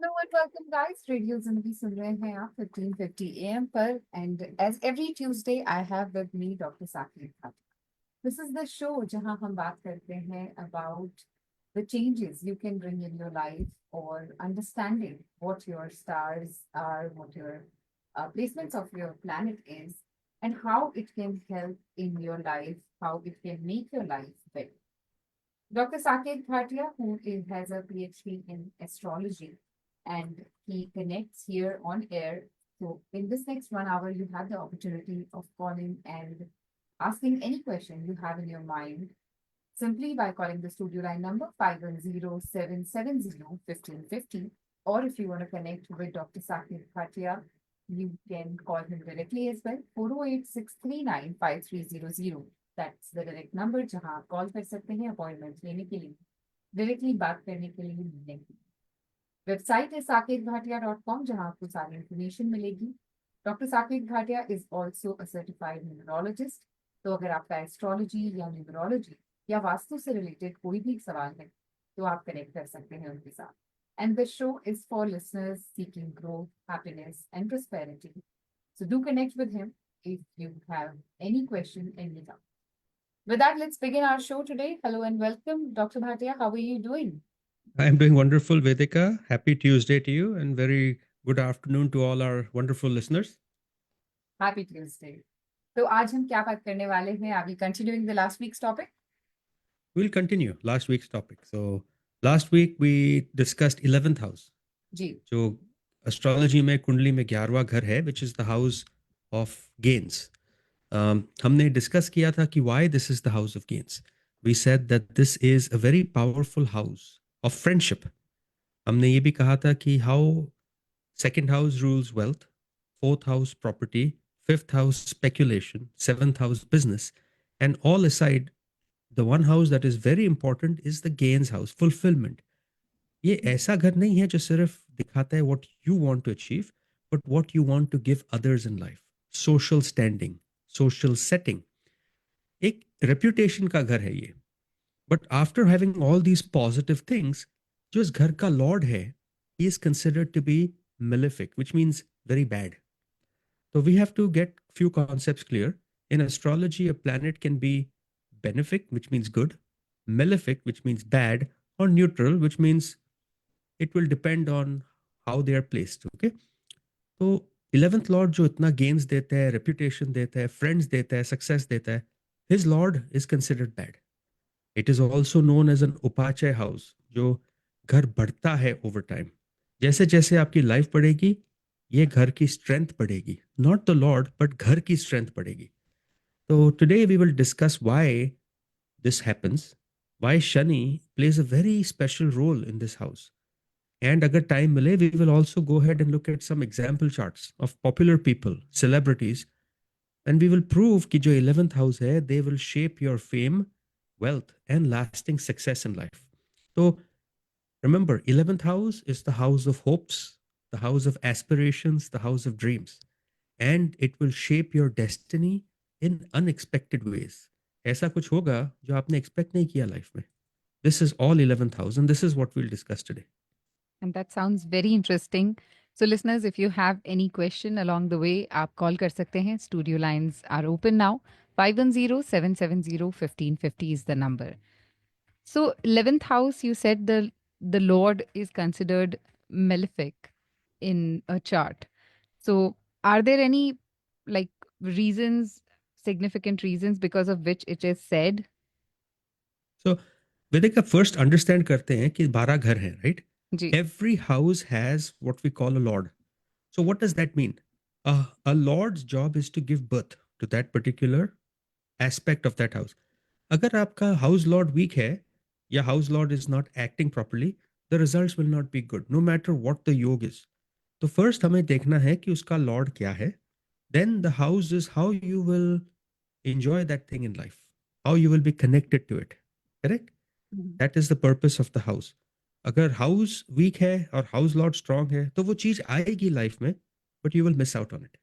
Hello and welcome guys. Radio Zindagi सुन रहे हैं आप 15:50 AM पर and as every Tuesday I have with me Dr. Sakib Khat. This is the show जहां हम बात करते हैं about the changes you can bring in your life or understanding what your stars are, what your placements of your planet is and how it can help in your life, how it can make your life better. Dr. Saket Bhatia, has a PhD in astrology, and he connects here on air. So, in this next 1 hour, you have the opportunity of calling and asking any question you have in your mind simply by calling the studio line number 510-770-1550. Or if you want to connect with Dr. Saket Bhatia, you can call him directly as well, 408-639-5300. That's the direct number जहां आप call कर सकते हैं appointment लेने के लिए, directly बात करने के लिए, मिलने के लिए। वेबसाइट है saketbhatia.com जहां आपको सारी इंफॉर्मेशन मिलेगी। Doctor Saket Bhatia is also a certified numerologist. तो अगर आपका एस्ट्रोलॉजी या न्यूमरोलॉजी या वास्तु से रिलेटेड कोई भी सवाल है तो आप कनेक्ट कर सकते हैं उनके साथ। And the show is for listeners seeking growth, happiness and prosperity. So do connect with him if you have any question, any doubt. With that, let's begin our show today. Hello and welcome, Dr. Bhatia. How are you doing? I'm doing wonderful, Vedika. Happy Tuesday to you and very good afternoon to all our wonderful listeners. Happy Tuesday. So, आज हम क्या बात करने वाले हैं? Are we continuing the last week's topic? We'll continue last week's topic. So, last week we discussed 11th house. जी. जो astrology में कुंडली में 11वां घर है, which is the house of gains. हमने discuss किया था कि why this is the house of gains. We said that this is a very powerful house of friendship. हमने ये भी कहा था कि how second house rules wealth, fourth house property, fifth house speculation, seventh house business, and all aside, the one house that is very important is the gains house, fulfillment. ये ऐसा घर नहीं है जो सिर्फ दिखाता है what you want to achieve, but what you want to give others in life. Social standing, social setting. एक reputation का घर है ये. But after having all these positive things, जो इस घर का lord है, he is considered to be malefic, which means very bad. So we have to get few concepts clear. In astrology, a planet can be benefic, which means good, malefic, which means bad, or neutral, which means it will depend on how they are placed. Okay. तो 11th lord जो इतना gains देता है, reputation देता है, friends देता है, success देता है, his lord is considered bad. It is also known as an upachaya house, जो घर बढ़ता है over time. जैसे जैसे आपकी लाइफ बढ़ेगी, ये घर की स्ट्रेंथ बढ़ेगी. Not the lord, but घर की स्ट्रेंथ बढ़ेगी. So today we will discuss why this happens, why Shani plays a very special role in this house. And agar time mile, we will also go ahead and look at some example charts of popular people, celebrities, and we will prove कि जो 11th house है, they will shape your fame, wealth, and lasting success in life. So remember, 11th house is the house of hopes, the house of aspirations, the house of dreams, and it will shape your destiny in unexpected ways. ऐसा कुछ होगा जो आपने expect नहीं किया life में. This is all 11th house, and this is what we'll discuss today. And that sounds very interesting. So listeners, if you have any question along the way, आप call कर सकते हैं. Studio lines are open now. 510-770-1550 is the number. So 11th house, you said the Lord is considered malefic in a chart. So are there any like reasons, significant reasons because of which it is said? So Vedika, first understand करते हैं कि 12 घर हैं, right? Ji. Every house has what we call a lord. So what does that mean? A lord's job is to give birth to that particular aspect of that house. अगर आपका house lord weak है या house lord is not acting properly, the results will not be good, no matter what the योग is. तो first हमें देखना है कि उसका lord क्या है. Then the house is how you will enjoy that thing in life, how you will be connected to it. Correct? That is the purpose of the house. अगर house weak है और house lord strong है तो वो चीज आएगी life में, but you will miss out on it.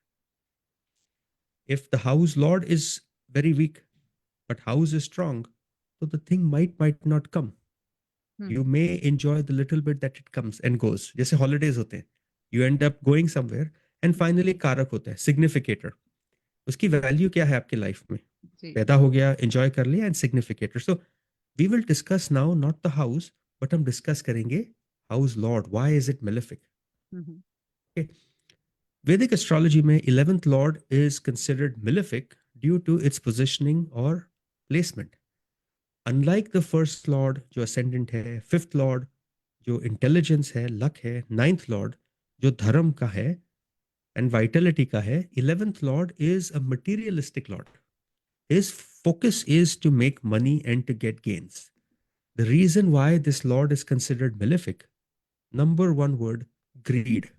If the house lord is very weak but house is strong, so the thing might not come. You may enjoy the little bit that it comes and goes. जैसे holidays होते हैं. You end up going somewhere and finally कारक होता है, significator. उसकी value क्या है आपके life में? जी. पैदा हो गया, enjoy कर लिया and significator. So we will discuss now not the house, but हम discuss करेंगे house lord. Why is it malefic? Mhm. Okay. Vedic astrology में 11th lord is considered malefic due to its positioning or placement. Unlike the first lord जो ascendant है, fifth lord जो intelligence है, luck है, ninth lord जो धर्म का है and vitality का है, 11th lord is a materialistic lord. His focus is to make money and to get gains. The reason why this lord is considered malefic, number one word, greed.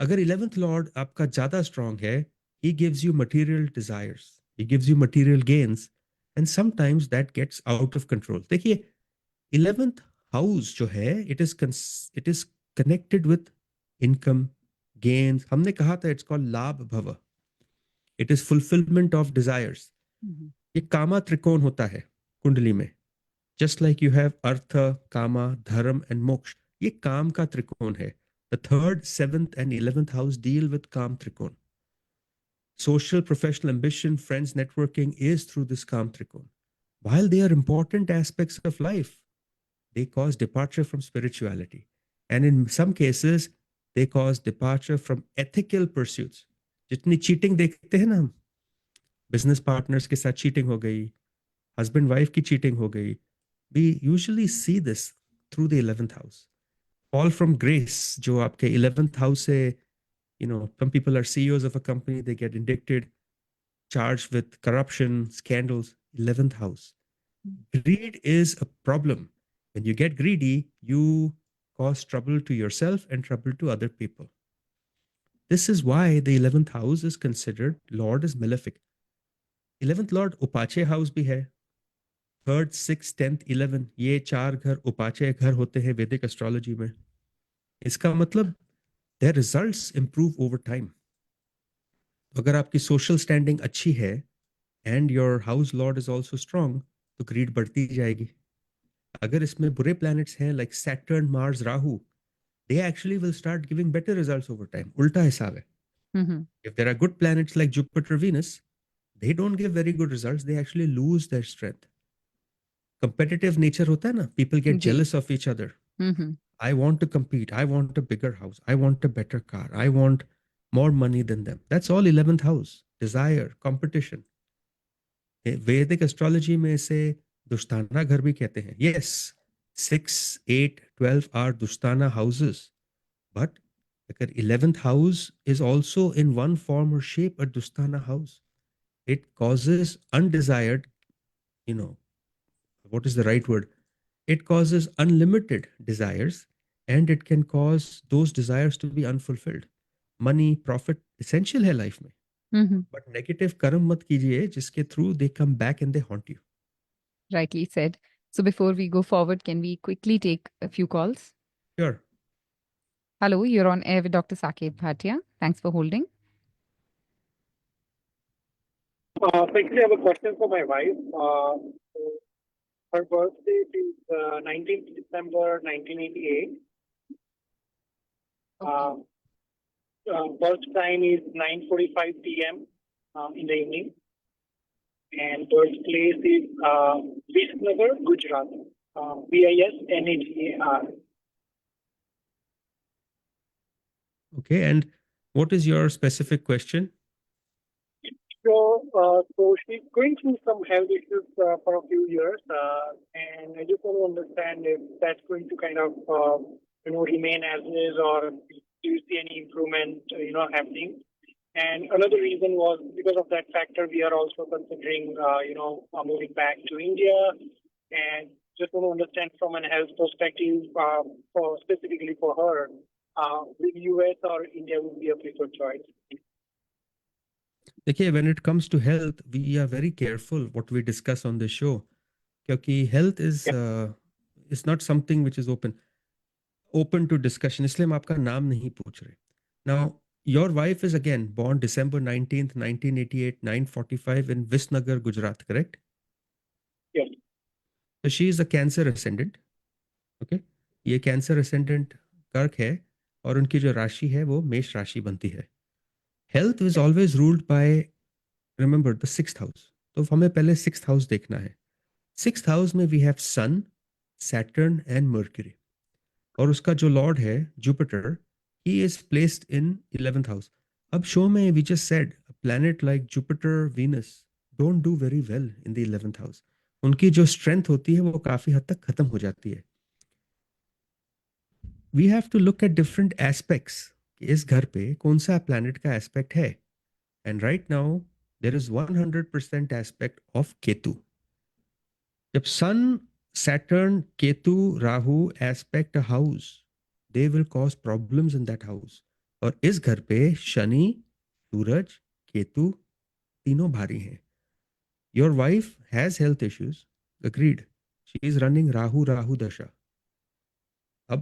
अगर 11th lord आपका ज्यादा strong है, he gives you material desires, he gives you material gains, and sometimes that gets out of control. देखिए 11th house जो है, it is connected with income, gains. हमने कहा था it's called लाभ भव. It is fulfillment of desires. Mhm. ये कामा त्रिकोण होता है कुंडली में. Just like you have artha, kama, dharam and moksha. ये काम का त्रिकोण है. The 3rd, 7th and 11th house deal with काम त्रिकोण. Social, professional ambition, friends, networking is through this काम त्रिकोण. While they are important aspects of life, they cause departure from spirituality. And in some cases, they cause departure from ethical pursuits. जितनी cheating देखते हैं ना हम, business partners के साथ cheating हो गई, husband wife की cheating हो गई, we usually see this through the 11th house. Fall from grace, जो आपके 11th house से, you know, some people are CEOs of a company, they get indicted, charged with corruption, scandals, 11th house. Greed is a problem. When you get greedy, you cause trouble to yourself and trouble to other people. This is why the 11th house is considered Lord is malefic. 11th Lord उपाचे house भी है. 3rd, 6th, 10th, 11th, ये 4 घर उपाचे घर होते हैं वैदिक astrology में. इसका मतलब their results improve over time. अगर आपकी social standing अच्छी है and your house lord is also strong, तो greed बढ़ती जाएगी. अगर इसमें बुरे planets हैं like Saturn, Mars, Rahu, they actually will start giving better results over time. उल्टा हिसाब है. Mhm. If there are good planets like Jupiter, Venus, they don't give very good results. They actually lose their strength. Competitive nature होता है ना, people get जी. jealous of each other. Mhm. I want to compete. I want a bigger house. I want a better car. I want more money than them. That's all 11th house. Desire, competition. वैदिक astrology में इसे दुष्टाना घर भी कहते हैं. Yes, 6, 8, 12 are दुष्टाना houses. But अगर 11th house is also in one form or shape a दुष्टाना house. It causes undesired, you know, what is the right word? It causes unlimited desires and it can cause those desires to be unfulfilled. Money, profit, essential है life में. Mhm. But negative कर्म मत कीजिए जिसके through they come back and they haunt you. Rightly said. So before we go forward, can we quickly take a few calls? Sure. Hello, you're on air with Dr. Saket Bhatia. Thanks for holding. So actually, I have a question for my wife. Her birth date is 19th December 1988. Birth time is 9:45 p.m. In the evening. And birthplace is Visnagar, Gujarat. Visnagar. Okay. And what is your specific question? So she's going through some health issues for a few years, and I just want to understand if that's going to kind of remain as is, or do you see any improvement happening? And another reason was because of that factor, we are also considering moving back to India, and just want to understand from an health perspective, for specifically for her, will US or India would be a preferred choice. देखिए, when it comes to health, we are very careful what we discuss on the show. क्योंकि health is not something which is open to discussion. इसलिए हम आपका नाम नहीं पूछ रहे. Now, your wife is again born December 19th, 1988, 9:45 in Visnagar, Gujarat, correct? Yes. So she is a Cancer ascendant. Okay, ये Cancer ascendant कर्क है और उनकी जो राशि है वो मेष राशि बनती है. Health is always ruled by, remember, the sixth house. तो हमें पहले sixth house देखना है. Sixth house में we have Sun, Saturn and Mercury. और उसका जो लॉर्ड है Jupiter, he is placed in 11th house. अब शो में we just said planet like Jupiter Venus don't do very well in the 11th house. उनकी जो strength होती है वो काफी हद तक खत्म हो जाती है. We have to look at different aspects. इस घर पे कौन सा प्लैनेट का एस्पेक्ट है. And right now there is 100% aspect of Ketu. जब Sun, Saturn, Ketu, Rahu aspect a house, they will cause problems in that house. और इस घर पे शनि, सूरज, केतु तीनों भारी हैं. Your wife has health issues. Agreed. She is running Rahu Rahu दशा. अब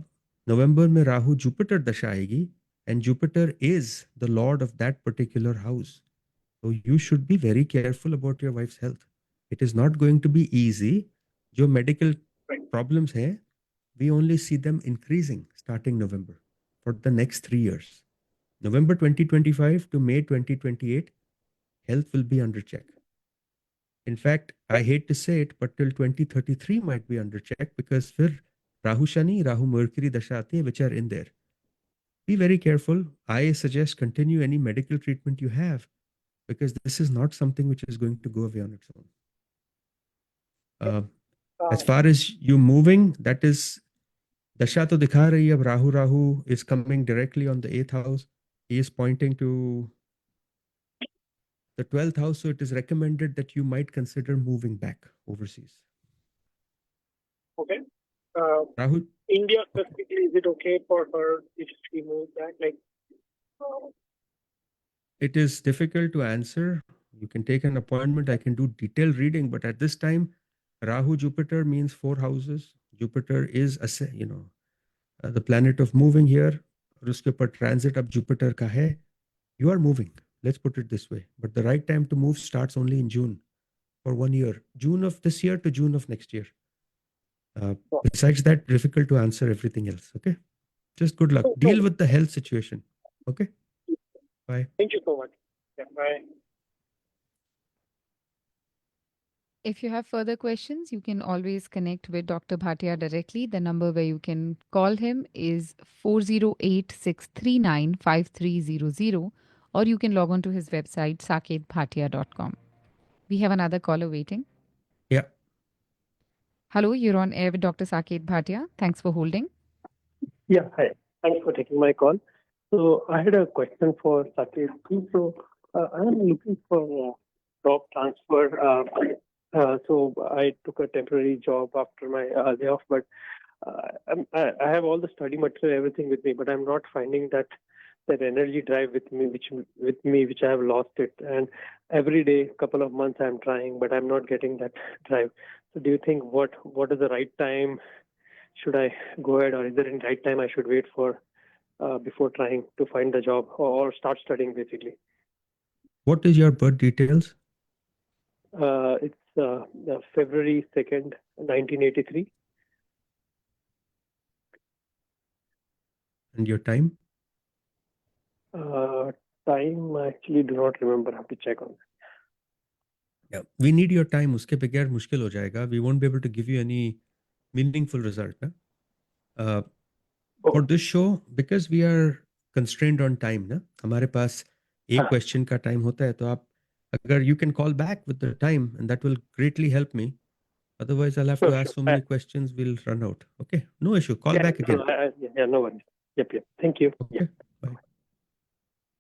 नवंबर में राहु जुपिटर दशा आएगी and Jupiter is the lord of that particular house. So you should be very careful about your wife's health. It is not going to be easy. जो medical problems हैं, we only see them increasing starting November for the next 3 years. November 2025 to May 2028, health will be under check. In fact, I hate to say it, but till 2033 might be under check because फिर Rahu Shani, Rahu Mercury dasha आती है, which are in there. Be very careful. I suggest continue any medical treatment you have because this is not something which is going to go away on its own. As far as you moving, that is दशा तो दिखा रही है. अब Rahu Rahu is coming directly on the 8th house. He is pointing to the 12th house, so it is recommended that you might consider moving back overseas. Okay. Rahul, India specifically, is it okay for her if she moves back? Like, it is difficult to answer. You can take an appointment. I can do detailed reading, but at this time, Rahu Jupiter means 4 houses. Jupiter is the planet of moving here. और उसके ऊपर transit अब Jupiter का है. You are moving. Let's put it this way. But the right time to move starts only in June for 1 year. June of this year to June of next year. Besides that, difficult to answer everything else. Okay. Just good luck. Deal with the health situation. Okay. Bye. thank you so much. Yeah, bye. If you have further questions, you can always connect with Dr. Bhatia directly. The number where you can call him is 408-639-5300, or you can log on to his website, saketbhatia.com. We have another caller waiting. Yeah. Hello, you're on air with Dr. Saket Bhatia. Thanks for holding. Yeah, hi. Thanks for taking my call. So I had a question for Saket. So I am looking for job transfer. So I took a temporary job after my layoff, but I have all the study material, everything with me, but I'm not finding that energy drive with me, which I have lost it. And every day, couple of months, I'm trying, but I'm not getting that drive. So do you think what is the right time? Should I go ahead, or is there any right time I should wait for before trying to find the job or start studying basically? What is your birth details? It's February 2nd, 1983. And your time? Time I actually do not remember. I have to check on that. Yeah. We need your time. उसके बगैर मुश्किल हो जाएगा. We won't be able to give you any meaningful result. Na? For this show, because we are constrained on time, ना हमारे पास एक question का time होता है, तो आप अगर you can call back with the time, and that will greatly help me. Otherwise, I'll have to ask so many questions. We'll run out. Okay, no issue. Call back again. No worries. Yep. Thank you. Okay. Yeah. Bye.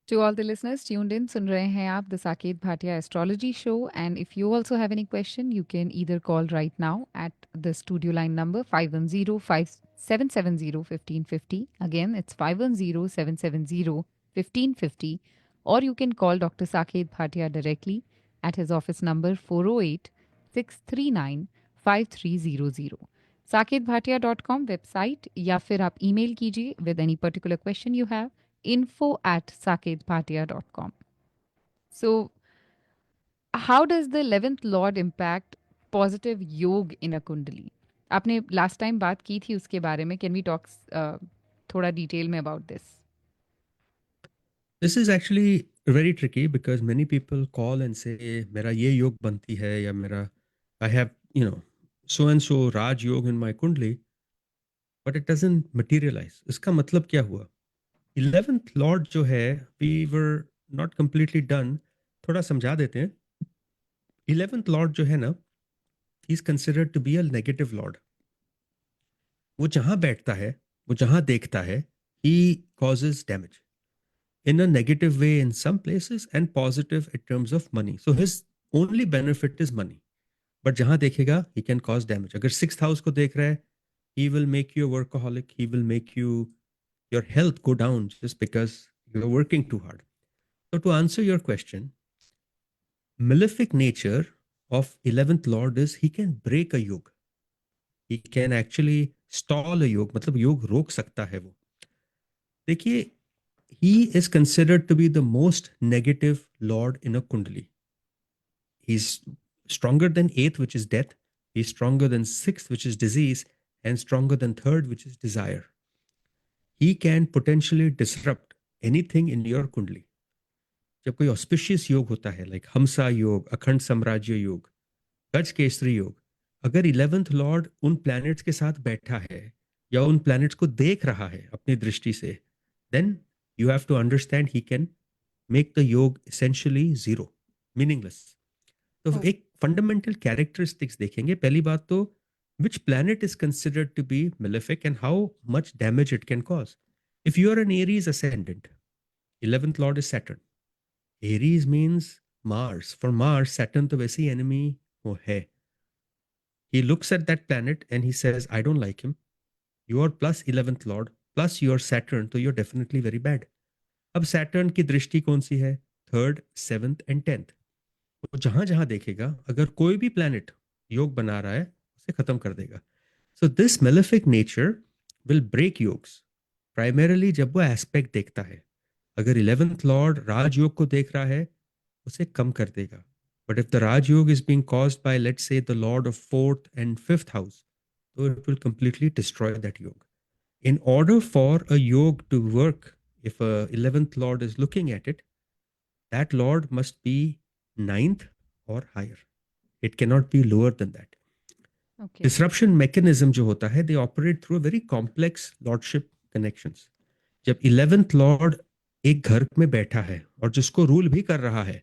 To all the listeners tuned in, सुन रहे हैं आप the Saket Bhatia Astrology Show, and if you also have any question, you can either call right now at the studio line number 510-770-1550. Again, it's 510-770-1550, or you can call Dr. Saket Bhatia directly at his office number 408-639-5300. saketbhatia.com website, या फिर आप email कीजिए with any particular question you have, info@saketbhatia.com. So, how does the 11th Lord impact positive yoga in a Kundali? आपने last time बात की थी उसके बारे में. कैन वी टॉक थोड़ा डिटेल में about this? This is actually very tricky because many people call and say मेरा ये योग बनती है या मेरा I have so and so Raj Yog in my Kundli, but it doesn't materialize. इसका मतलब क्या हुआ? 11th Lord जो है, we were not completely done. थोड़ा समझा देते हैं. 11th Lord जो है ना, he is considered to be a negative Lord. वो जहां बैठता है, वो जहां देखता है, he causes damage in a negative way in some places and positive in terms of money. So his only benefit is money. But जहां देखेगा, he can cause damage. अगर 6th house को देख रहा है, he will make you a workaholic. He will make your health go down just because you're working too hard. So to answer your question, malefic nature of 11th Lord is he can break a yoga. He can actually stall a yoga. मतलब योग रोक सकता है वो. देखिए, he is considered to be the most negative lord in a kundali. He's stronger than 8th, which is death. He's stronger than 6th, which is disease, and stronger than 3rd, which is desire. He can potentially disrupt anything in your kundali. जब कोई auspicious योग होता है, like हमसा योग, अखंड साम्राज्य योग, गज केसरी योग, अगर 11th लॉर्ड उन प्लैनेट्स के साथ बैठा है या उन प्लैनेट्स को देख रहा है अपनी दृष्टि से, then you have to understand he can make the yoga essentially zero, meaningless. तो Oh. एक फंडामेंटल कैरेक्टरिस्टिक्स देखेंगे. पहली बात तो which planet is considered to be malefic and how much damage it can cause. If you are an Aries ascendant, 11th lord is Saturn. Aries means Mars. For Mars, Saturn तो वैसे ही enemy वो है. He looks at that planet and he says, I don't like him. You are plus 11th lord plus your Saturn, तो you're definitely very bad. अब Saturn की दृष्टि कौन सी है? 3rd, 7th and 10th. तो जहां जहां देखेगा, अगर कोई भी प्लैनेट योग बना रहा है, उसे खत्म कर देगा. So this malefic nature will break योग्स प्राइमरीली जब वो एस्पेक्ट देखता है. अगर 11th लॉर्ड राजयोग को देख रहा है, उसे कम कर देगा. But if the Rajyog is being caused by let's say the lord of 4th and 5th house, तो it will completely destroy that yog. In order for a yog to work, if a 11th lord is looking at it, that lord must be 9th or higher. It cannot be lower than that. Okay. Disruption mechanism जो होता है, they operate through a very complex lordship connections. जब 11th lord एक घर में बैठा है और जिसको रूल भी कर रहा है,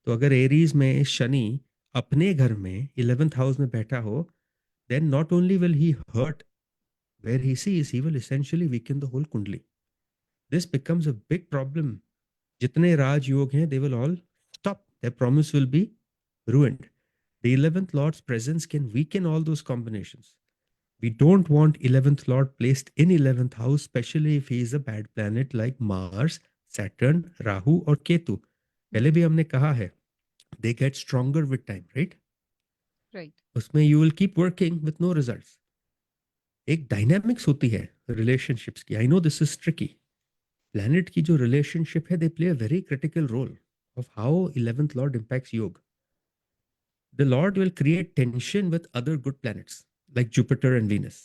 तो अगर एरीज में शनि अपने घर में 11th हाउस में बैठा हो, then not only will he hurt where he sees, he will essentially weaken the whole kundli. This becomes a big problem. जितने राज योग हैं, they will all stop. Their promise will be ruined. The 11th Lord's presence can weaken all those combinations. We don't want 11th Lord placed in 11th house, especially if he is a bad planet like Mars, Saturn, Rahu or Ketu. पहले भी हमने कहा है, they get stronger with time, right? Right. उसमें you will keep working with no results. एक dynamics होती है relationships की. I know this is tricky. Planet की जो रिलेशनशिप है, they play a very critical role of how 11th Lord impacts yoga. The Lord will create tension with other good planets like Jupiter and Venus.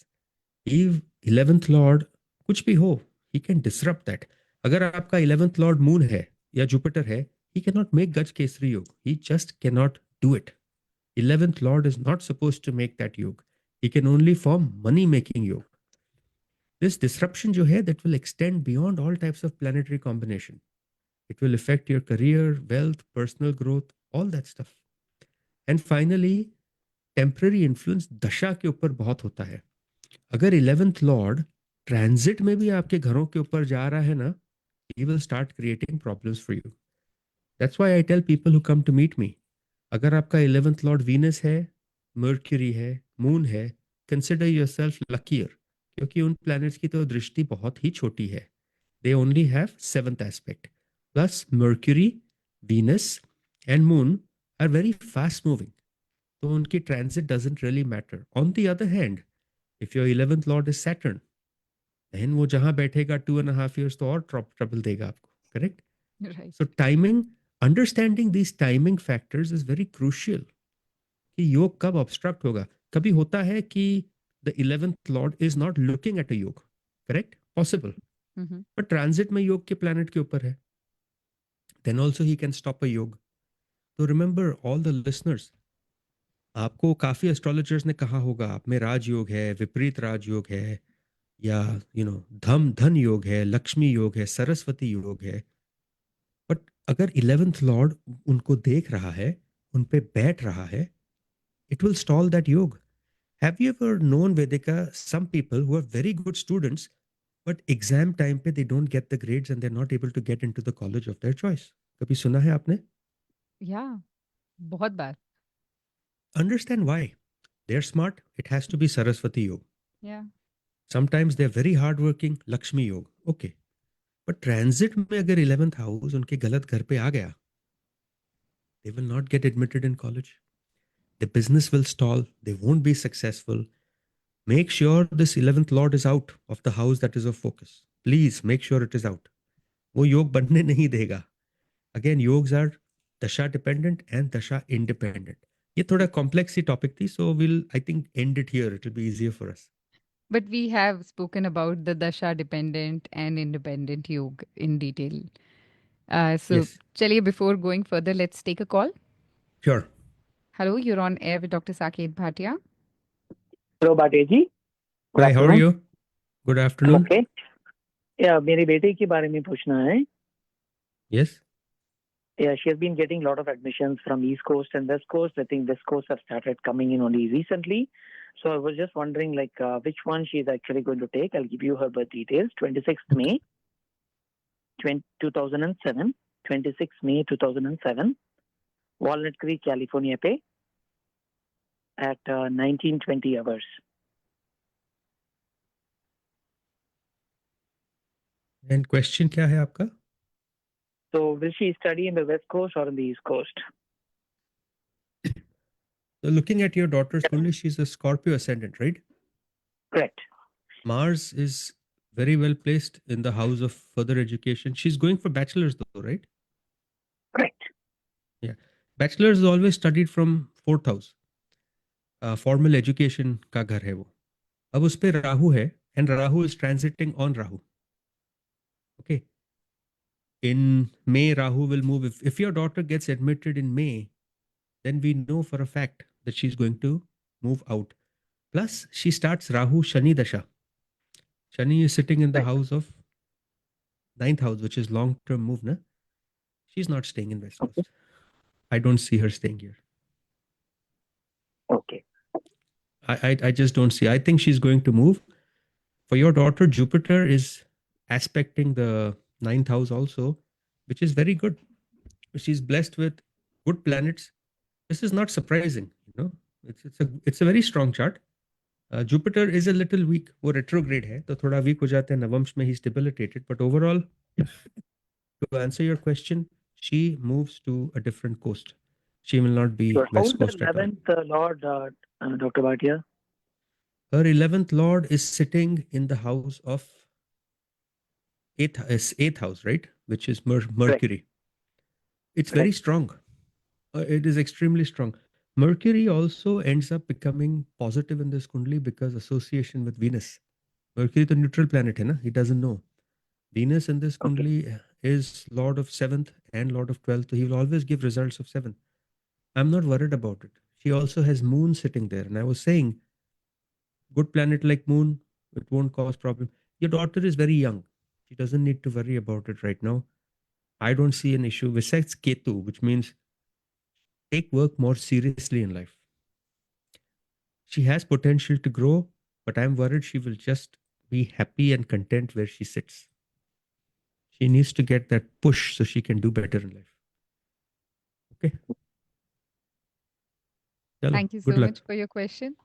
If 11th Lord कुछ भी हो, he can disrupt that. अगर आपका 11th Lord Moon है या Jupiter है, he cannot make Gaj Kesari Yoga. He just cannot do it. 11th Lord is not supposed to make that yoga. He can only form money making yoga. This disruption जो है, that will extend beyond all types of planetary combination. It will affect your career, wealth, personal growth, all that stuff. And finally, temporary influence दशा के ऊपर बहुत होता है. अगर 11th Lord transit में भी आपके घरों के ऊपर जा रहा है ना, he will start creating problems for you. That's why I tell people who come to meet me, अगर आपका 11th लॉर्ड वीनस है, मर्क्यूरी है, मून है, कंसिडर योरसेल्फ लकीयर, क्योंकि उन प्लैनेट्स की तो दृष्टि बहुत ही छोटी है. They only have 7th aspect. Plus Mercury, Venus and moon are very fast moving, तो उनकी transit doesn't really matter. On the other hand, if your 11th lord is Saturn, then वो जहां बैठेगा 2.5 years तो और ट्रबल देगा आपको. Correct? Right. So timing, understanding these timing factors is very crucial. कि योग कब ऑब्स्ट्रक्ट होगा. कभी होता है कि the 11th lord is not looking at a yog, correct? Possible. Mhm. But transit में योग के planet के ऊपर है. Then also he can stop a yog. So remember all the listeners, आपको काफी एस्ट्रोलॉजर्स ने कहा होगा आप में राजयोग है, विपरीत राजयोग है, या धम धन योग है, लक्ष्मी योग है, सरस्वती योग है. बट अगर 11th लॉर्ड उनको देख रहा है, उन पे बैठ रहा है, it will stall that yog. Have you ever known, Vedika, some people who are very good students, but exam time पे they don't get the grades and they're not able to get into the college of their choice? कभी सुना है आपने? Yeah, बहुत बार. Understand why. They're smart. It has to be Saraswati Yoga. Yeah. Sometimes they're very hardworking. Lakshmi Yoga. Okay. But transit में अगर 11th house उनके गलत घर पे आ गया, they will not get admitted in college. The business will stall. They won't be successful. Make sure this 11th lord is out of the house that is of focus. Please make sure it is out. वो योग बनने नहीं देगा. Again, yogs are dasha dependent and dasha independent. ये थोड़ा complex सी topic थी, so we'll, I think, end it here. It will be easier for us. But we have spoken about the dasha dependent and independent yoga in detail. So, Yes. chaliye, before going further, let's take a call. Sure. Hello, you're on air with Dr. Saket Bhatia. Hello बाटे जी. Hi, how are you? Good afternoon. Okay. या मेरी बेटी के बारे में पूछना है. Yes. Yeah, she has been getting a lot of admissions from East Coast and West Coast. I think West Coast have started coming in only recently. So I was just wondering, like, which one she is actually going to take. I'll give you her birth details. 26th May 2007. 26th May 2007. Walnut Creek, California पे at 19:20 hours. And question क्या है आपका? So will she study in the West Coast or in the East Coast? So looking at your daughter's only, she's a Scorpio ascendant, right? Correct. Mars is very well placed in the house of further education. She's going for bachelor's though, right? Correct. Yeah. Bachelor's is always studied from 4th house. Formal education का घर है वो. अब उस पे राहु है, and Rahu is transiting on Rahu. Okay. In May, Rahu will move. If your daughter gets admitted in May, then we know for a fact that she's going to move out. Plus, she starts Rahu Shani Dasha. Shani is sitting in the Right. house of 9th house, which is long-term move, na? She's not staying in West Coast. I don't see her staying here. Okay. I just don't see. I think she's going to move. For your daughter, Jupiter is aspecting the 9th house also, which is very good. She's blessed with good planets. This is not surprising, it's a very strong chart. Jupiter is a little weak. वो retrograde है, तो थोड़ा weak हो जाते हैं. नवंश में he's debilitated. But overall, to answer your question, she moves to a different coast. She will not be Sure. How is West the Coast at all. 11th Lord, Dr. Bhatia? Her 11th lord is sitting in the house of 8th house, right? Which is Mercury. It's very strong. It is extremely strong. Mercury also ends up becoming positive in this kundli because association with Venus. Mercury is a neutral planet, hai na? He doesn't know. Venus in this kundli is lord of 7th and lord of 12th. So he will always give results of 7th. I'm not worried about it. She also has moon sitting there. And I was saying, good planet like moon, it won't cause problem. Your daughter is very young. She doesn't need to worry about it right now. I don't see an issue. Besides Ketu, which means take work more seriously in life. She has potential to grow, but I'm worried she will just be happy and content where she sits. She needs to get that push so she can do better in life. Okay. Chalo, Thank you good so luck. much for your question.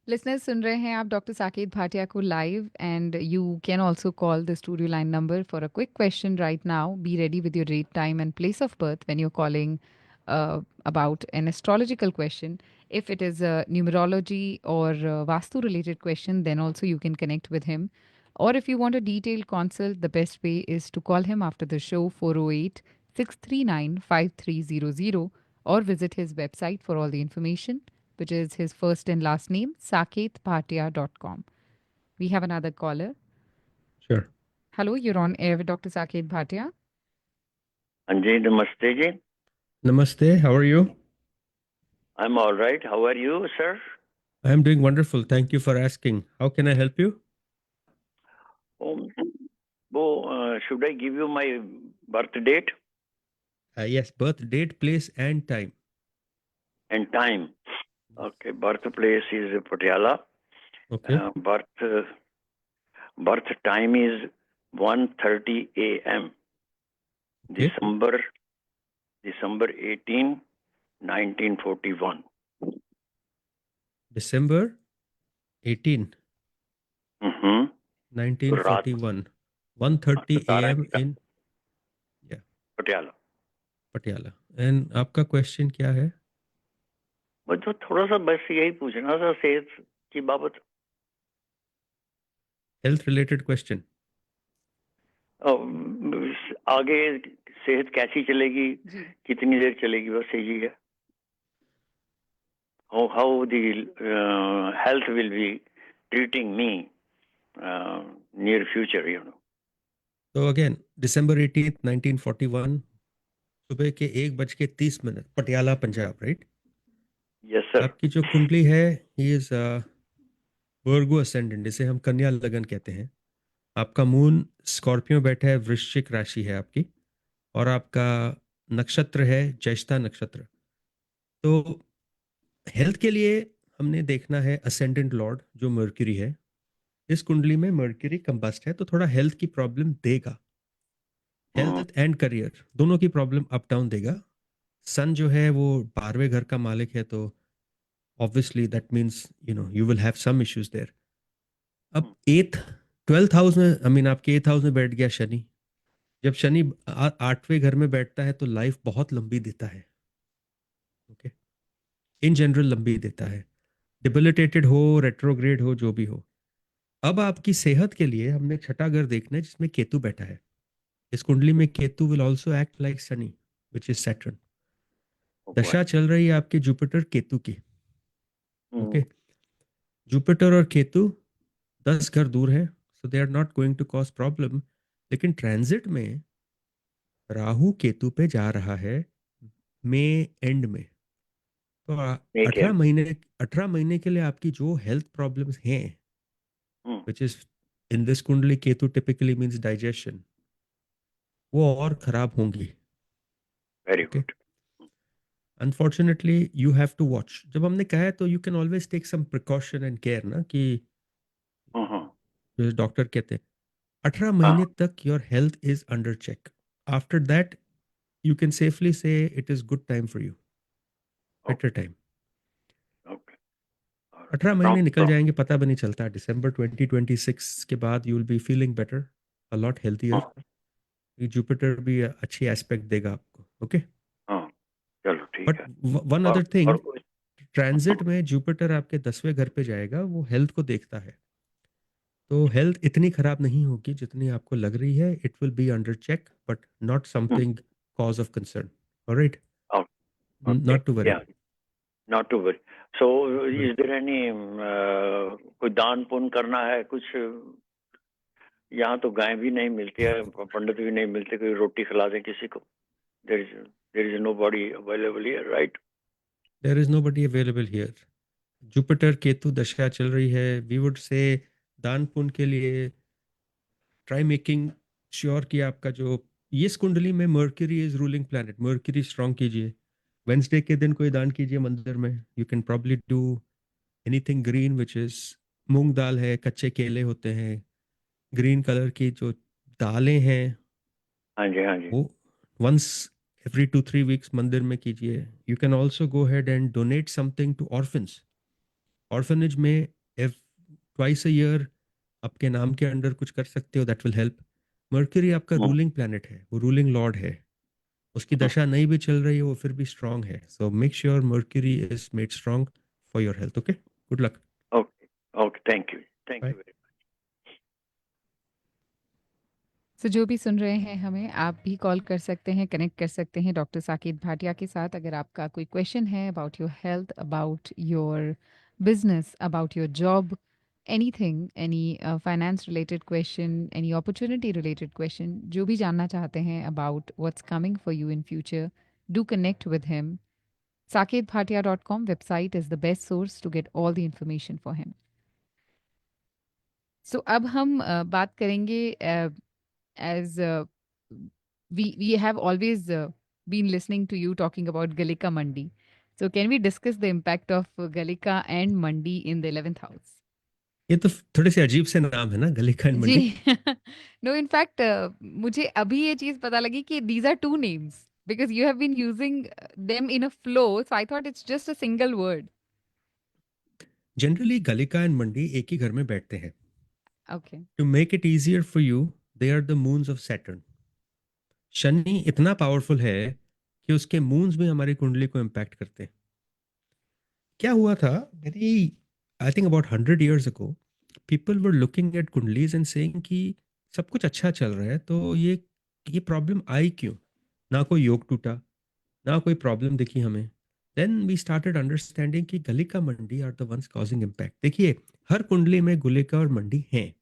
Listeners, सुन रहे हैं आप doctor Saket Bhatia को live, and you can also call the studio line number for a quick question right now. Be ready with your date, time, and place of birth when you're calling about an astrological question. If it is a numerology or Vastu related question, then also you can connect with him. Or if you want a detailed consult, the best way is to call him after the show, 408 639 5300, or visit his website for all the information, which is his first and last name, saketbhatia.com. We have another caller. Sure. Hello, you're on air with Dr. Saket Bhatia. हाँ जी नमस्ते जी Namaste. How are you? I'm all right. How are you, sir? I'm doing wonderful. Thank you for asking. How can I help you? Should I give you my birth date Yes, birth date, place, and time. and time? Okay, birthplace is Patiala. Okay. Birth time is 1:30 a.m. Okay. December 18, 1941. December 18, Mm-hmm. 1941. 1:30 a.m. in Patiala. Patiala. And आपका question क्या है? मुझे थोड़ा सा बस यही पूछना था सेहत की बाबत. Health related question. आगे सेहत कैसी चलेगी, कितनी देर चलेगी, बस यही है. How the health will be treating me near future, you know. So again, December 18th, 1941, सुबह के 1:30 Patiala Punjab, right? Yes, sir. आपकी जो कुंडली है, ही इज वर्गो असेंडेंट, जिसे हम कन्या लगन कहते हैं. आपका मून स्कॉर्पियो बैठा है, वृश्चिक राशि है आपकी, और आपका नक्षत्र है ज्येष्ठा नक्षत्र. तो हेल्थ के लिए हमने देखना है असेंडेंट लॉर्ड जो मर्क्यूरी है. इस कुंडली में मर्क्यूरी कंबस्ट है, तो थोड़ा हेल्थ की प्रॉब्लम देगा. हेल्थ एंड करियर दोनों की प्रॉब्लम अप डाउन देगा. सन जो है वो 12वें घर का मालिक है, तो obviously that means you will have some issues there. अब 12th हाउस में, आई मीन आपके 8th हाउस में बैठ गया शनि. जब शनि 8वें घर में बैठता है तो लाइफ बहुत लंबी देता है. ओके, इन जनरल लंबी देता है, डिबिलिटेटेड हो, रेट्रोग्रेड हो, जो भी हो. अब आपकी सेहत के लिए हमने छठा घर देखना है जिसमें केतु बैठा है. इस कुंडली में Ketu will also act like Shani, which is Saturn. दशा चल रही है आपके जुपिटर केतु की. ओके, जुपिटर और केतु 10 घर दूर है, so they are not going to cause problem. लेकिन ट्रांजिट में राहु केतु पे जा रहा है मई एंड में. तो 18 महीने के लिए आपकी जो हेल्थ प्रॉब्लम्स हैं, विच इज इन दिस कुंडली केतु टिपिकली मींस डाइजेशन, वो और खराब होंगी. Very good. Unfortunately you have to watch. जब हमने कहा है तो you can always take some precaution and care ना, कि डॉक्टर कहते हैं 18 महीने तक your health is under check. After that you can safely say it is good time for you, better time. 18 महीने निकल जाएंगे, पता भी नहीं चलता. दिसंबर 2026 के बाद you will be feeling better, a lot healthier. Jupiter भी अच्छी एस्पेक्ट देगा आपको. ओके, चलो ठीक बट है. वन अदर थिंग, ट्रांजिट में जुपिटर आपके 10वें घर पे जाएगा, वो हेल्थ को देखता है. तो हेल्थ इतनी खराब नहीं होगी जितनी आपको लग रही है. It will be under check, but not something cause of concern. Alright, not to worry. Not to worry. So is there any कोई दान पुण्य करना है कुछ? यहाँ तो गाय भी नहीं मिलती है, पंडित भी नहीं मिलते, कोई रोटी खिला दे किसी को. there is nobody available here, right? There is nobody available here. Jupiter Ketu दशा चल रही है. वी वुड से दान पुण्य के लिए ट्राई मेकिंग श्योर कि आपका जो, ये इस कुंडली में Mercury is ruling planet, Mercury strong कीजिए. वेंसडे के दिन कोई दान कीजिए मंदिर में. You can probably do anything green, which is moong dal है, कच्चे केले होते हैं, ग्रीन कलर की जो दालें हैं, हाँ जी, हाँ जी. वो once every 2-3 weeks मंदिर में कीजिए. You can also go ahead and donate something to orphans. Orphanage में twice a year आपके नाम के अंडर कुछ कर सकते हो, that will help. Mercury आपका रूलिंग प्लैनेट है, वो रूलिंग लॉर्ड है. उसकी दशा नहीं भी चल रही है, वो फिर भी स्ट्रांग है. So make sure Mercury is made strong for your health. Okay, good luck. Okay, thank you. Thank Bye. you very much. सो जो भी सुन रहे हैं हमें, आप भी कॉल कर सकते हैं, कनेक्ट कर सकते हैं डॉक्टर साकेत भाटिया के साथ। अगर आपका कोई क्वेश्चन है about your health, about your business, about your job, anything, any finance related question, any opportunity related question, जो भी जानना चाहते हैं about what's coming for you in future, do connect with him. saketbhatia.com website is the best source to get all the information for him. So अब हम बात करेंगे as we have always been listening to you talking about Galika Mandi. So can we discuss the impact of Galika and Mandi in the 11th house? ये तो थोड़े से अजीब से नाम है ना, गलिका एंड मंडी. जी. No, in fact, मुझे अभी ये चीज पता लगी कि these are two names because you have been using them in a flow. So I thought it's just a single word. Generally Gulika and Mandi एक ही घर में बैठते हैं. Okay. To make it easier for you, they are the moons of Saturn. Shani इतना powerful है कि उसके मून्स भी हमारी कुंडली को इम्पैक्ट करते हैं. क्या हुआ था, very I think about 100 years ago, people were looking at कुंडलीज एंड सेइंग कि सब कुछ अच्छा चल रहा है, तो ये प्रॉब्लम आई क्यों? ना कोई योग टूटा, ना कोई प्रॉब्लम दिखी हमें. देन वी स्टार्टेड अंडरस्टैंडिंग कि गलिका मंडी are the ones causing impact. देखिए, हर कुंडली में गुलिका और मंडी हैं.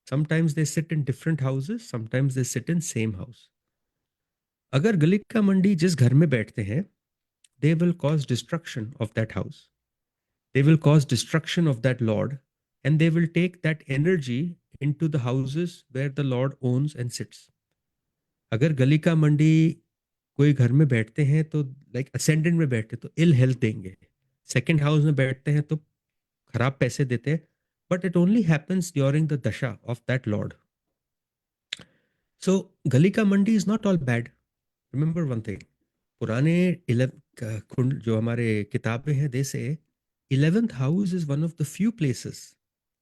Sometimes they sit in different houses, sometimes they sit in same house. अगर गलिका मंडी जिस घर में बैठते हैं, they will cause destruction of that house. They will cause destruction of that Lord, and they will take that energy into the houses where the Lord owns and sits. अगर गली का मंडी कोई घर में बैठते हैं तो लाइक असेंडेंट में बैठते तो इल हेल्थ देंगे. सेकंड हाउस में बैठते हैं तो खराब पैसे देते हैं. But it only happens during the dasha of that lord. So गली का मंडी is not all bad. Remember one thing, पुराने 11 जो हमारे किताबें हैं, they say 11th house is one of the few places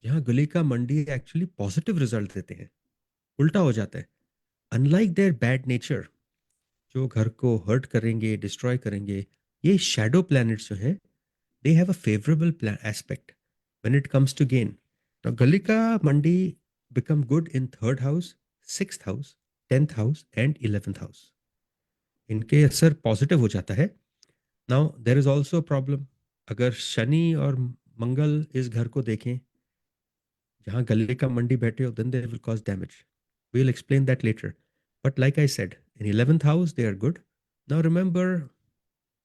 जहाँ गली का मंडी एक्चुअली पॉजिटिव रिजल्ट देते हैं. उल्टा हो जाता है. अनलाइक देयर बैड नेचर, जो घर को हर्ट करेंगे, डिस्ट्रॉय करेंगे, ये शैडो प्लैनेट्स जो हैं, they have a favourable aspect when it comes to gain. Now गली का मंडी become good in 3rd house, 6th house, 10th house and 11th house. इनके असर पॉजिटिव हो जाता है. Now there is also problem. अगर शनि और मंगल इस घर को देखें जहाँ गले का मंडी बैठे हो, then they will cause damage. We will explain that later. But like I said, in 11th house they are good. Now remember,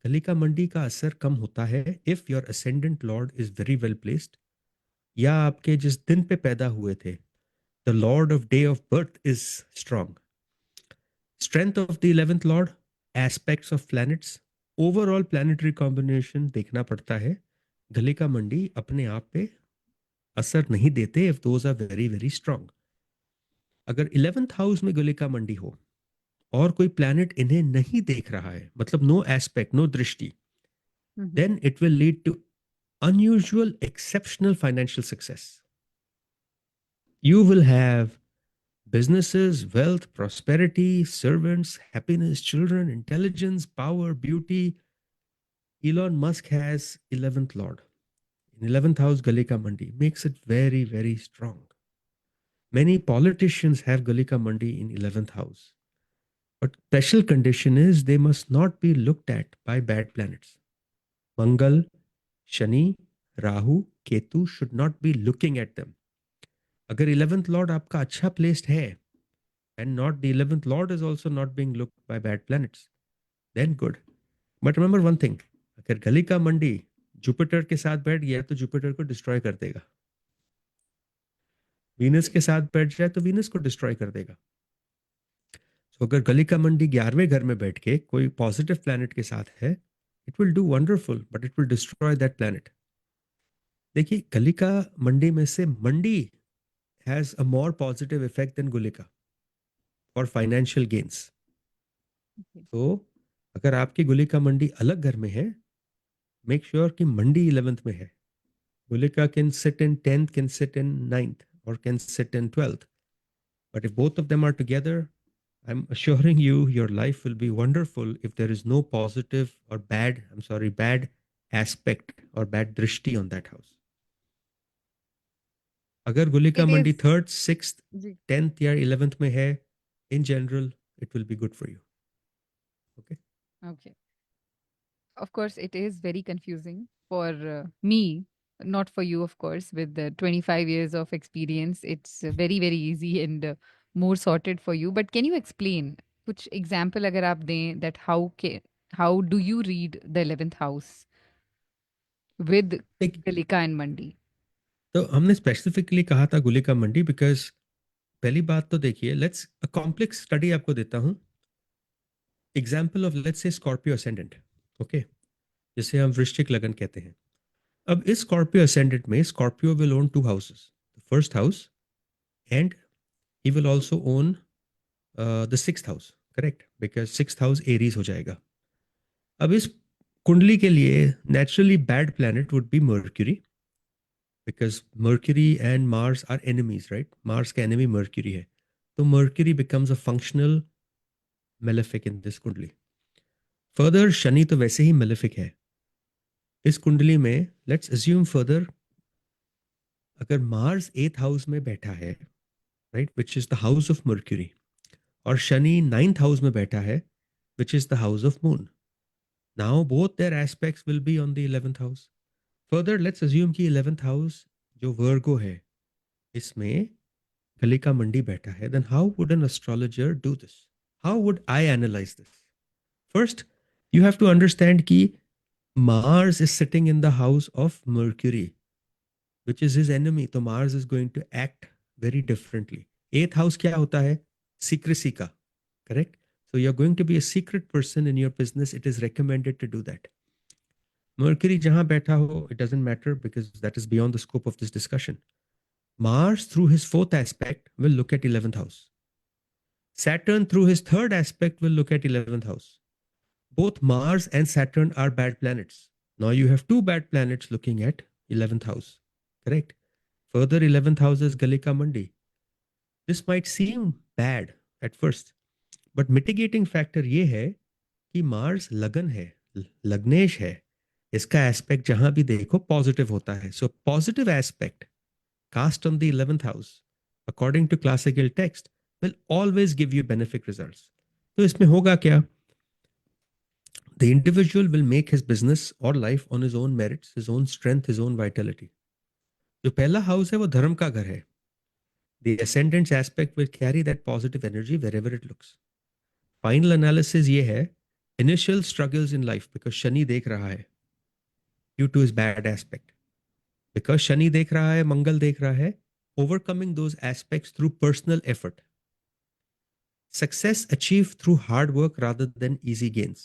गली का मंडी का असर कम होता है if your ascendant lord is very well placed, या आपके जिस दिन पे पैदा हुए थे, the lord of day of birth is strong. Strength of the 11th lord, aspects of planets, overall planetary combination देखना पड़ता है. गले का मंडी अपने आप पे असर नहीं देते if those are very very strong. अगर 11th हाउस में गले का मंडी हो और कोई प्लैनेट इन्हें नहीं देख रहा है, मतलब नो एस्पेक्ट, नो दृष्टि, then it will lead to unusual, exceptional financial success. You will have businesses, wealth, prosperity, servants, happiness, children, intelligence, power, beauty. Elon Musk has 11th lord. In 11th house, Galika Mandi makes it very, very strong. Many politicians have Galika Mandi in 11th house. But special condition is they must not be looked at by bad planets. Mangal, Shani, Rahu, Ketu should not be looking at them. अगर 11th lord आपका अच्छा placed है, and not the 11th lord is also not being looked by bad planets, then good. But remember one thing, अगर गली का मंडी Jupiter के साथ बैठ गया तो जुपिटर को डिस्ट्रॉय कर देगा. वीनस के साथ बैठ जाए तो वीनस को डिस्ट्रॉय कर देगा. तो अगर गली का मंडी 11वें घर में बैठ के कोई पॉजिटिव प्लैनेट के साथ है, it will do wonderful, but it will destroy that planet. देखिए, गली का मंडी में से मंडी has a more positive effect than Gulika for financial gains. Okay. तो अगर आपकी गुलिका मंडी अलग घर में है, make sure कि मंडी 11th में है. Gulika can sit in 10th, can sit in 9th, or can sit in 12th. But if both of them are together, I'm assuring you, your life will be wonderful if there is no positive or bad aspect or bad drishti on that house. अगर गुलिका It Mandi is- 3rd, 6th, ji, 10th या 11th में है, in general, it will be good for you. Okay. okay. Of course, it is very confusing for me, not for you, of course. With the 25 years of experience, it's very, very easy and more sorted for you. But can you explain कुछ example अगर आप दें that how do you read the 11th house with देख- Galika and Mandi? तो हमने specifically कहा था गुलिका मंडी बिकॉज पहली बात तो देखिए, लेट्स अ कॉम्प्लेक्स स्टडी आपको देता हूं. Example of let's say Scorpio ascendant. Okay, जिसे हम वृश्चिक लगन कहते हैं. अब इस स्कॉर्पियो असेंडेंट में Scorpio will own to houses. First house and he will also own the sixth house. Correct, because sixth house Aries हो जाएगा. अब इस कुंडली के लिए naturally bad planet would be mercury, because Mercury and Mars are enemies, right? Mars का enemy Mercury है. तो Mercury becomes a functional malefic in this कुंडली. Further, शनि तो वैसे ही malefic है. इस कुंडली में let's assume further, अगर Mars 8th house में बैठा है, right, which is the house of Mercury, और शनि 9th house में बैठा है, which is the house of Moon. Now both their aspects will be on the 11th house. Further, let's assume कि 11th house जो Virgo है, इसमें Kalika Mandi बैठा है, then how would an astrologer do this? How would I analyze this? First, you have to understand कि Mars is sitting in the house of Mercury, which is his enemy. तो Mars is going to act very differently. 8th house क्या होता है? Secrecy का, correct? So you're going to be a secret person in your business. It is recommended to do that. Mercury जहाँ बैठा हो, it doesn't matter because that is beyond the scope of this discussion. Mars, through his 4th aspect, will look at 11th house. Saturn, through his 3rd aspect, will look at 11th house. Both Mars and Saturn are bad planets. Now you have two bad planets looking at 11th house. Correct? Further, 11th house is Galika Mandi. This might seem bad at first, but mitigating factor ये है कि Mars लगन है, लग्नेश है. इसका aspect जहां भी देखो positive होता है. So positive aspect cast on the 11th house, according to classical text, will always give you benefic results. तो इसमें होगा क्या? The individual will make his business or life on his own merits, his own strength, his own vitality. जो पहला house है वो धर्म का घर है. The ascendant's aspect will carry that positive energy wherever it looks. Final analysis ये है, initial struggles in life because Shani देख रहा है due to his bad aspect. Because Shani देख रहा है, मंगल देख रहा है, overcoming those aspects through personal effort. Success achieved through hard work rather than easy gains.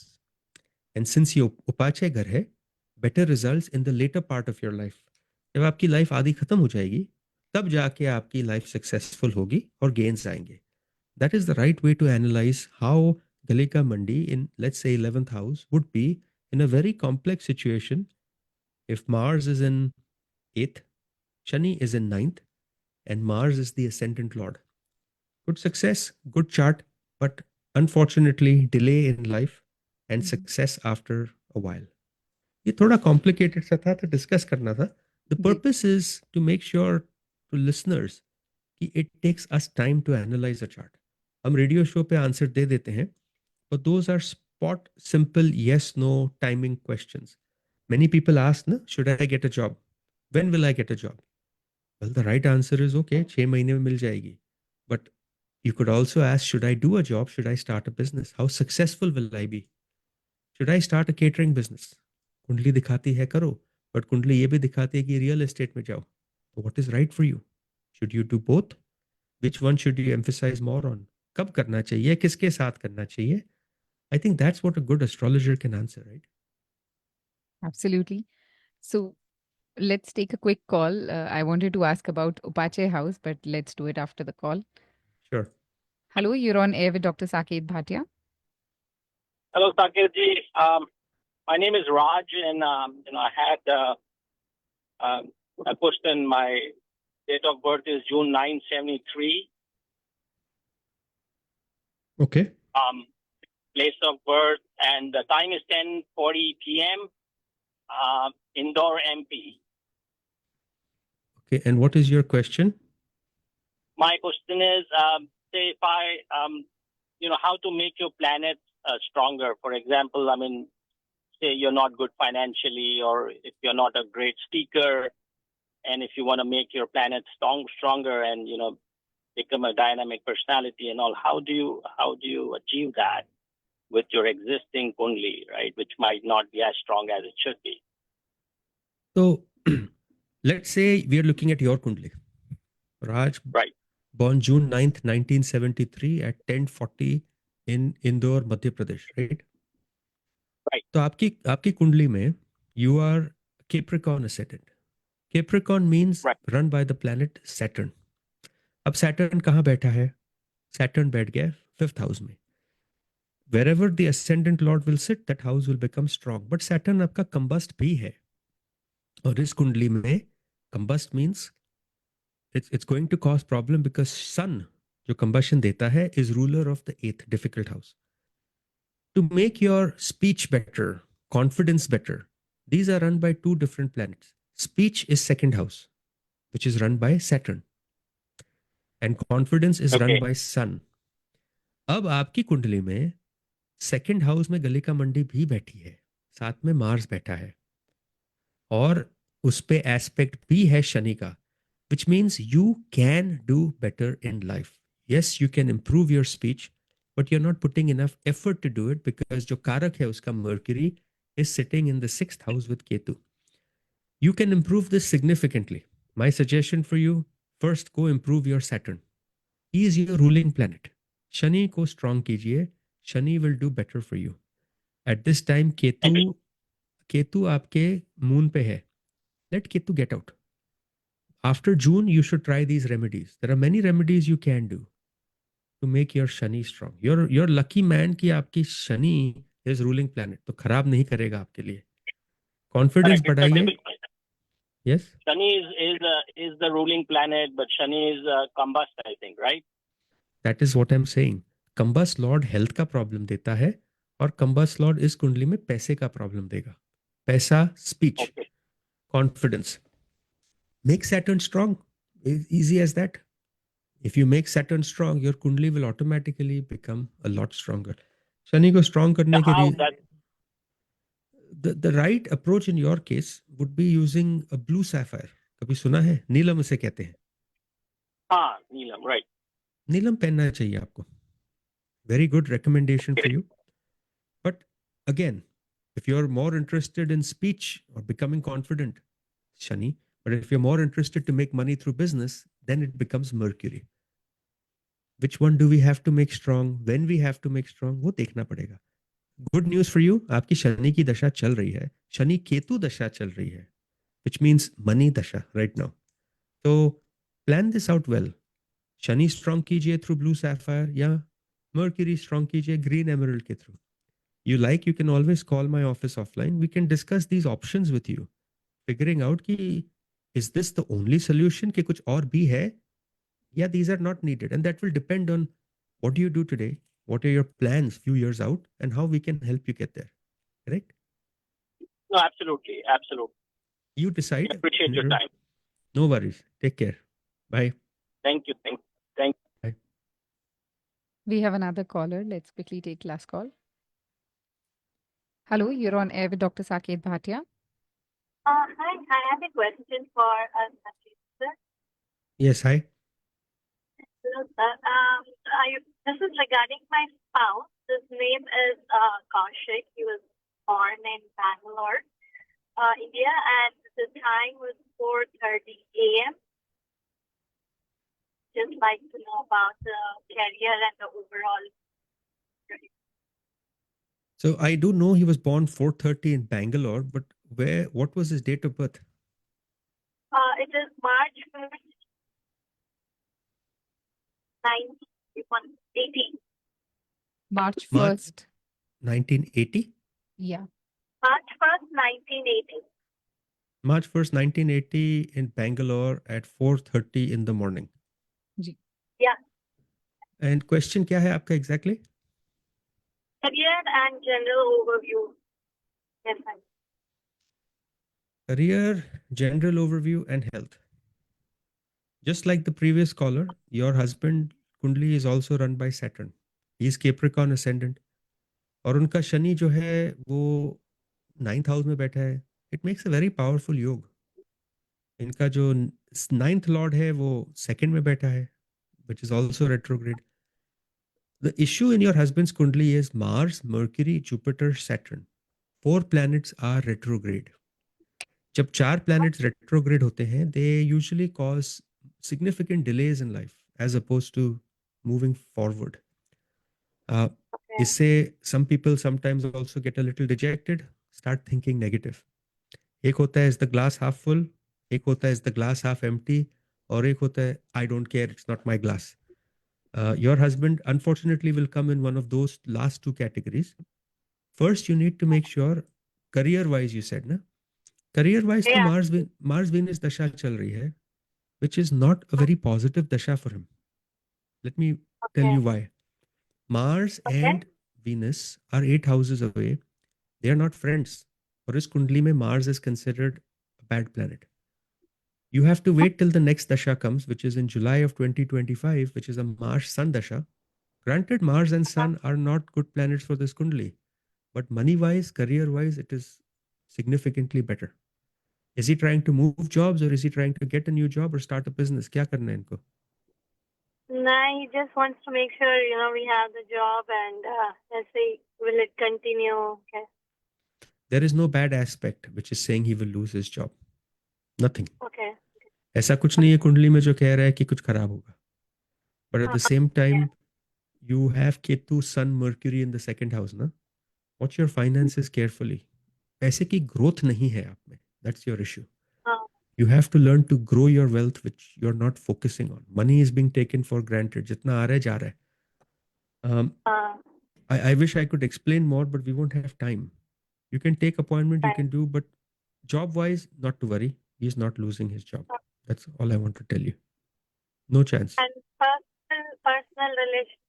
And since ये उपाचय घर है, better results in the later part of your life. जब आपकी लाइफ आधी खत्म हो जाएगी, तब जाके आपकी लाइफ सक्सेसफुल होगी और गेन्स आएंगे. That is the right way to analyze how Galika Mandi in, let's say, 11th house would be in a very complex situation if Mars is in 8th, Shani is in 9th, and Mars is the ascendant lord. Good success, good chart, but unfortunately delay in life and success after a while. ये थोड़ा complicated सा था, तो discuss करना था. The जी. purpose is to make sure to listeners कि it takes us time to analyze a chart. हम रेडियो शो पे आंसर दे देते हैं, but those are spot simple yes no timing questions. Many people ask ना, should I get a job? When will I get a job? Well, the right answer is okay, 6 महीने में मिल जाएगी. But you could also ask, should I do a job? Should I start a business? How successful will I be? Should I start a catering business? कुंडली दिखाती है करो, but कुंडली ये भी दिखाती है कि रियल एस्टेट में जाओ. So what is right for you? Should you do both? Which one should you emphasize more on? कब करना चाहिए, किसके साथ करना चाहिए? I think that's what a good astrologer can answer, right? Absolutely. So let's take a quick call. I wanted to ask about Upache House, but let's do it after the call. Sure. Hello, you're on air with Dr. Saket Bhatia. Hello, Saket ji. My name is Raj, and I had I pushed in my date of birth is June 9, 73. Okay. Place of birth and the time is 10:40 p.m. Indore, MP. Okay, and what is your question? My question is, say if I, how to make your planet stronger. For example, I mean, say you're not good financially, or if you're not a great speaker, and if you want to make your planet stronger and become a dynamic personality and all, how do you achieve that with your existing kundli, right, which might not be as strong as it should be? So let's say we are looking at your kundli. Raj, Right. born June 9th, 1973 at 10:40 in Indore, Madhya Pradesh, right? Right. तो आपकी कुंडली में you are Capricorn ascendant. Capricorn means Right. run by the planet Saturn. अब Saturn कहाँ बैठा है? Saturn बैठ गया 5th house में. Wherever the ascendant lord will sit, that house will become strong. But Saturn आपका combust भी है. और इस कुंडली में combust means it's going to cause problem because Sun जो combustion देता है is ruler of the 8th difficult house. To make your speech better, confidence better, these are run by two different planets. Speech is 2nd house, which is run by Saturn. And confidence is run Okay. by Sun. अब आपकी कुंडली में 2nd house में गलिका मंडी भी बैठी है, साथ में मार्स बैठा है, और उस पे एस्पेक्ट भी है शनि का, which means you can do better in life. Yes, you can improve your speech, but you're not putting enough effort to do it because जो कारक है उसका Mercury is sitting in the 6th house with Ketu. You can improve this significantly. My suggestion for you, first go improve your Saturn. He is your ruling planet. Shani को strong कीजिए. Shani will do better for you. At this time, Ketu आपके moon पे है. Let Ketu get out. After June, you should try these remedies. There are many remedies you can do to make your Shani strong. You're lucky man कि आपकी Shani is ruling planet, तो खराब नहीं करेगा आपके लिए. Confidence Correct. बढ़ाइए. Yes. Shani is the ruling planet, but Shani is combust, I think, right? That is what I'm saying. Combust Lord health का problem देता है, और Combust Lord इस कुंडली में पैसे का problem देगा. पैसा, speech, Okay. confidence. Make Saturn strong. Easy as that. If you make Saturn strong, your kundli will automatically become a lot stronger. Shani को strong करने के How लिए that? the right approach in your case would be using a blue sapphire. कभी सुना है? नीलम उसे कहते हैं. Neelam, right. नीलम पहनना चाहिए आपको. Very good recommendation for you. But again, if you're more interested in speech or becoming confident, Shani. But if you're more interested to make money through business, then it becomes Mercury. Which one do we have to make strong? When we have to make strong? वो देखना पड़ेगा. Good news for you, आपकी शनि की दशा चल रही है. शनि केतु दशा चल रही है, which means money dasha right now. So plan this out well. Shani strong कीजिए through blue sapphire, या Mercury strong कीजिए green emerald के through. You like, you can always call my office offline. We can discuss these options with you. Figuring out कि is this the only solution कि कुछ और भी है? Yeah, these are not needed. And that will depend on what do you do today, what are your plans few years out, and how we can help you get there. Correct? No, absolutely. Absolutely. You decide. I appreciate your time. No worries. Take care. Bye. Thank you. Thank Bye. We have another caller. Let's quickly take last call. Hello, you're on air with Dr. Saket Bhatia. Hi, I have a question for Saket, sir. Yes, hi. Hello, sir. This is regarding my spouse. His name is Kaushik. He was born in Bangalore, India, and the time was 4:30 a.m. Just like to know about the career and the overall. So I do know he was born 4:30 in Bangalore, but what was his date of birth? It is March 1st, 1980. March March- 1st. 1980? Yeah. March 1st, 1980. March 1st, 1980 in Bangalore at 4:30 in the morning. Ji. Yeah. And question क्या है आपका exactly? Career and general overview. Yes, sir. Career, general overview, and health. Just like the previous caller, your husband कुंडली is also run by Saturn. He is Capricorn ascendant. और उनका शनि जो है वो 9th house में बैठा है. It makes a very powerful योग. इनका जो 9th लॉर्ड है वो सेकंड में बैठा है, which is also retrograde. The issue in your husband's kundali is Mars, Mercury, Jupiter, Saturn. 4 planets are retrograde. जब 4 planets retrograde होते हैं, they usually cause significant delays in life as opposed to moving forward. Okay. इससे some people sometimes also get a little dejected, start thinking negative. एक होता है is the glass half full, एक होता है is the glass half empty, और एक होता है I don't care, it's not my glass. Your husband unfortunately will come in one of those last two categories. First, you need to make sure career wise, you said, na? Career wise, to Yeah. Mars Venus dasha chal rahi hai, which is not a very positive dasha for him. Let me tell Okay. you why. Mars Okay. and Venus are 8 houses away. They are not friends. For his kundli mein, Mars is considered a bad planet. You have to wait till the next dasha comes, which is in July of 2025, which is a Mars Sun dasha. Granted, Mars and Sun are not good planets for this kundli, but money-wise, career-wise, it is significantly better. Is he trying to move jobs, or is he trying to get a new job or start a business? क्या करना है इनको? Nah, he just wants to make sure, we have the job and let's see, will it continue? Okay. There is no bad aspect which is saying he will lose his job. Nothing. Okay. ऐसा कुछ नहीं है कुंडली में जो कह रहा है कि कुछ खराब होगा. But at the same time, you have Ketu, Sun, Mercury in the second house, na? Watch your finances carefully. पैसे की growth नहीं है आप में. That's your issue. Oh, You have to learn to grow your wealth, which you're not focusing on. Money is being taken for granted. जितना आ रहा है जा रहा है. uh, I wish I could explain more, but we won't have time. You can take appointment, you Right. can do, but job-wise, not to worry. He's not losing his job. That's all I want to tell you. No chance. and personal relations.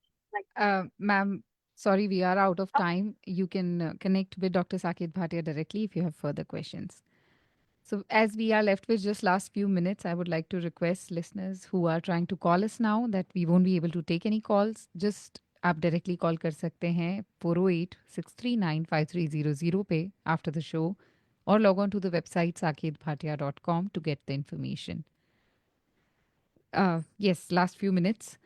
Ma'am, sorry, we are out of time. You can connect with Dr. Saket Bhatia directly if you have further questions. So, as we are left with just last few minutes, I would like to request listeners who are trying to call us now that we won't be able to take any calls. Just आप directly call कर सकते हैं 408-639-5300 पे after the show, or log on to the website saketbhatia.com to get the information. Yes, last few minutes.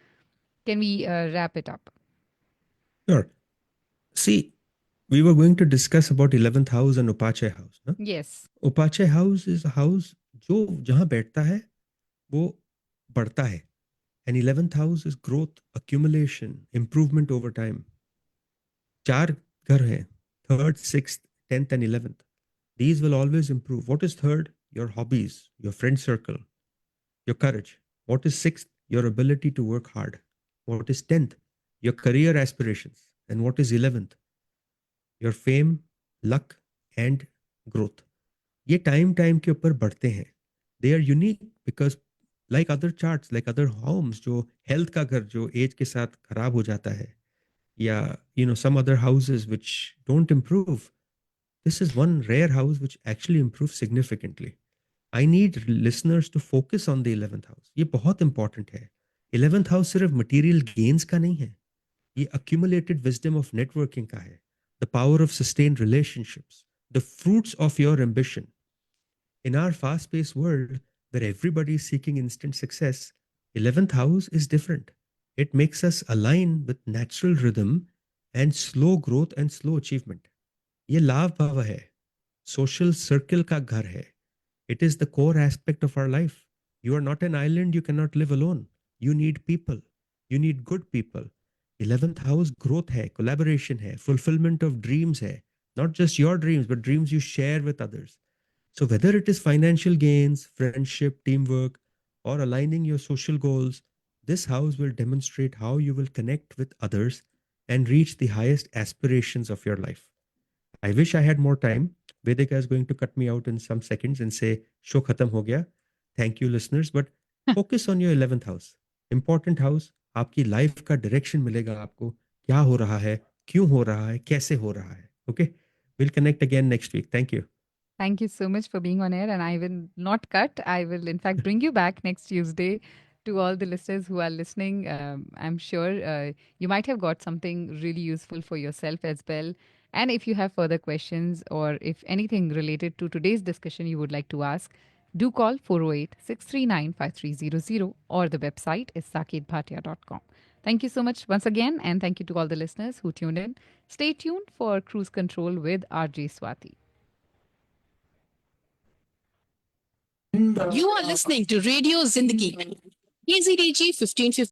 Can we wrap it up? Sure. See, we were going to discuss about 11th house and Upache house. Na? Yes. Upache house is a house जो जहाँ बैठता है वो बढ़ता है. And 11th house is growth, accumulation, improvement over time. 4 घर हैं, 3rd, 6th, 10th and 11th. These will always improve. What is 3rd? Your hobbies, your friend circle, your courage. What is 6th? Your ability to work hard. What is 10th? Your career aspirations. And what is 11th? Your fame, luck and growth. ये time के ऊपर बढ़ते हैं. They are unique because like other charts, like other homes, जो health का घर जो age के साथ खराब हो जाता है, या some other houses which don't improve. This is one rare house which actually improves significantly. I need listeners to focus on the 11th house. ये बहुत important है. 11th house सिर्फ material gains का नहीं है. ये accumulated wisdom of networking का है. The power of sustained relationships. The fruits of your ambition. In our fast-paced world, where everybody is seeking instant success, 11th house is different. It makes us align with natural rhythm and slow growth and slow achievement. ये लाभ भाव है. Social circle का घर है. It is the core aspect of our life. You are not an island, you cannot live alone. You need people. You need good people. 11th house growth hai, collaboration hai, fulfillment of dreams hai. Not just your dreams, but dreams you share with others. So whether it is financial gains, friendship, teamwork, or aligning your social goals, this house will demonstrate how you will connect with others and reach the highest aspirations of your life. I wish I had more time. Vedika is going to cut me out in some seconds and say, show khatam ho gaya. Thank you, listeners. But focus on your 11th house. Important house. आपकी life का direction मिलेगा आपको. क्या हो रहा है, क्यों हो रहा है, कैसे हो रहा है. Okay? We'll connect again next week. Thank you. Thank you so much for being on air, and I will not cut. I will, in fact, bring you back next Tuesday. To all the listeners who are listening, I'm sure you might have got something really useful for yourself as well. And if you have further questions or if anything related to today's discussion you would like to ask, do call 408 639 5300 or the website is saketbhatia.com. Thank you so much once again, and thank you to all the listeners who tuned in. Stay tuned for Cruise Control with RJ Swati. You are listening to Radio Zindagi. KZDG 1550.